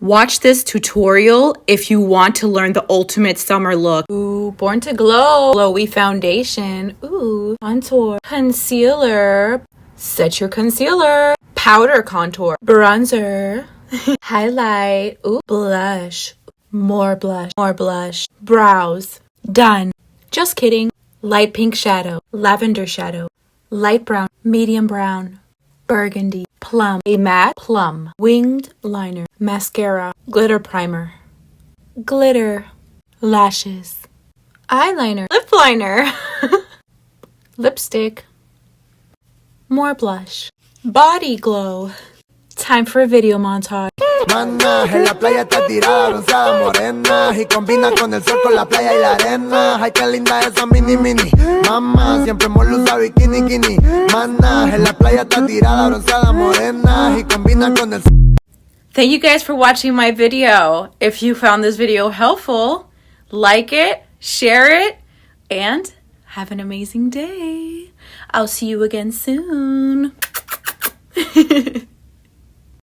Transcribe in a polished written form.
Watch this tutorial if you want to learn the ultimate summer look. Ooh, Born to Glow. Glowy foundation. Ooh, contour. Concealer. Set your concealer. Powder contour. Bronzer. Highlight. Ooh, blush. More blush. More blush. Brows. Done. Just kidding. Light pink shadow. Lavender shadow. Light brown. Medium brown. Burgundy. Plum. A matte plum. Winged liner. Mascara. Glitter primer. Glitter. Lashes. Eyeliner. Lip liner. Lipstick. More blush. Body glow. Time for a video montage. Mana, en la playa está tirada, bronceada, morena. Y combina con el sol, con la playa y la arena. Ay, qué linda esa mini. Mamá, siempre hemos usado bikini. Mana, en la playa está tirada, bronceada, morena. Y combina con el sol. Thank you guys for watching my video. If you found this video helpful, like it, share it, and have an amazing day. I'll see you again soon.